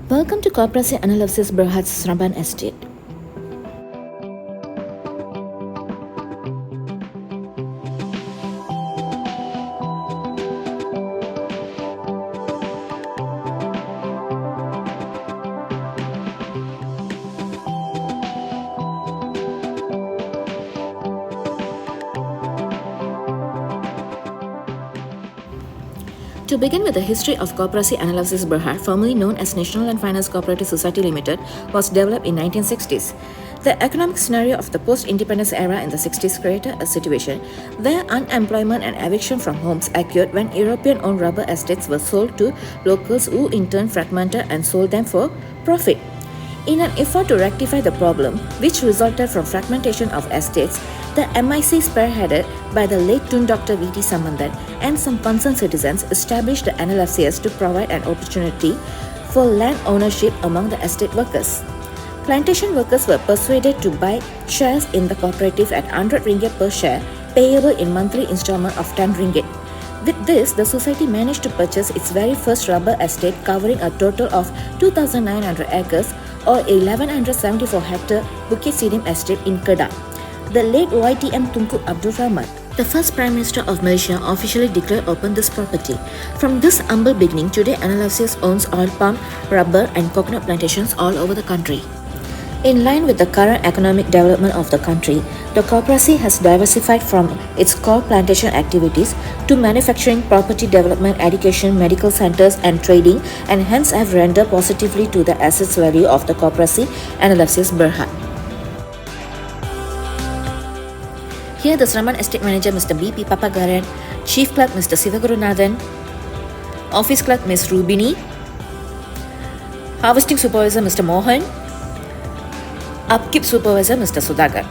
Welcome to Koperasi NLFCs Berhad's Seremban Estate. To begin with, the history of Koperasi NLFCs Berhad, formerly known as National and Finance Cooperative Society Limited, was developed in 1960s. The economic scenario of the post-independence era in the 60s created a situation where unemployment and eviction from homes occurred when European-owned rubber estates were sold to locals who in turn fragmented and sold them for profit. In an effort to rectify the problem, which resulted from fragmentation of estates, the MIC, spearheaded by the late Tun Dr. V.T. Samandan and some concerned citizens, established the NLFCs to provide an opportunity for land ownership among the estate workers. Plantation workers were persuaded to buy shares in the cooperative at 100 ringgit per share, payable in monthly installment of 10 ringgit. With this, the society managed to purchase its very first rubber estate, covering a total of 2,900 acres or 1,174 hectare Bukit Sidim estate in Kedah. The late YTM Tunku Abdul Rahman, the first Prime Minister of Malaysia, officially declared open this property. From this humble beginning, today NLFCs owns oil palm, rubber and coconut plantations all over the country. In line with the current economic development of the country, the Koperasi has diversified from its core plantation activities to manufacturing, property development, education, medical centers and trading, and hence have rendered positively to the assets value of the Koperasi and NLFCs Berhad. Here the Seremban Estate Manager Mr. B.P. Papagaran, Chief Clerk Mr. Sivagurunathan, Office Clerk Ms. Rubini, Harvesting Supervisor Mr. Mohan, Upkeep Supervisor Mr. Sudagar.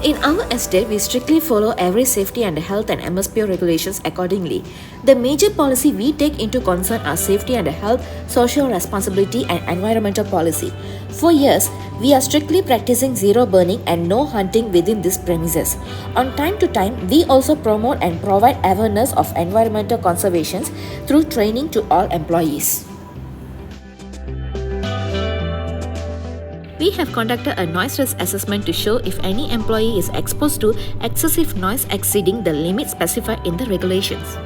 In our estate, we strictly follow every safety and health and MSPO regulations accordingly. The major policy we take into concern are safety and health, social responsibility and environmental policy. For years, we are strictly practicing zero burning and no hunting within these premises. On time to time, we also promote and provide awareness of environmental conservation through training to all employees. We have conducted a noise risk assessment to show if any employee is exposed to excessive noise exceeding the limit specified in the regulations.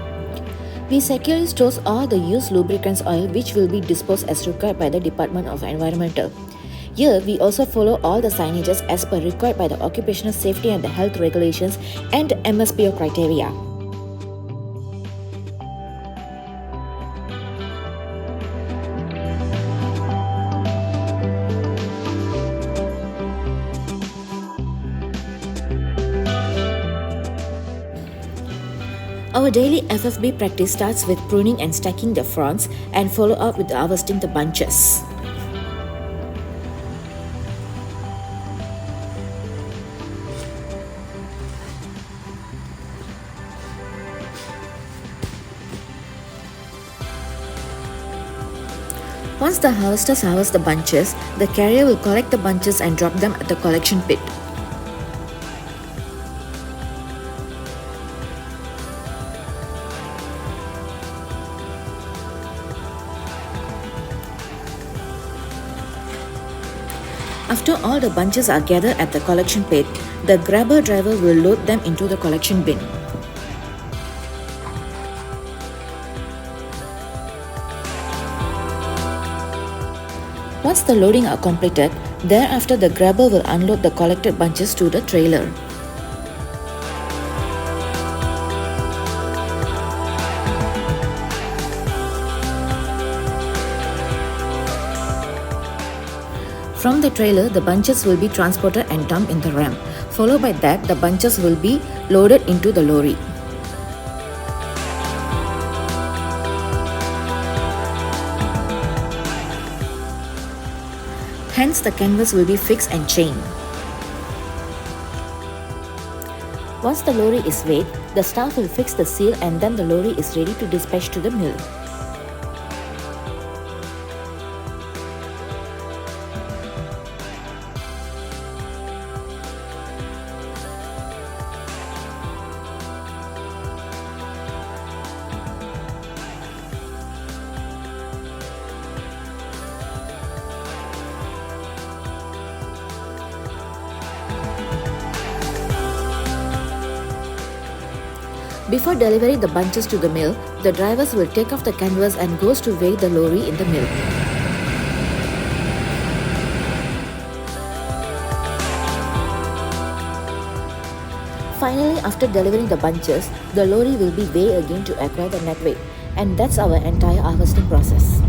We securely store all the used lubricants oil which will be disposed as required by the Department of Environmental. Here, we also follow all the signages as per required by the Occupational Safety and the Health Regulations and MSPO criteria. Our daily FFB practice starts with pruning and stacking the fronds and follow up with harvesting the bunches. Once the harvesters harvest the bunches, the carrier will collect the bunches and drop them at the collection pit. After all the bunches are gathered at the collection pit, the grabber driver will load them into the collection bin. Once the loading are completed, thereafter the grabber will unload the collected bunches to the trailer. From the trailer, the bunches will be transported and dumped in the ramp. Followed by that, the bunches will be loaded into the lorry. Hence, the canvas will be fixed and chained. Once the lorry is weighed, the staff will fix the seal and then the lorry is ready to dispatch to the mill. Before delivering the bunches to the mill, the drivers will take off the canvas and goes to weigh the lorry in the mill. Finally, after delivering the bunches, the lorry will be weighed again to acquire the net weight. And that's our entire harvesting process.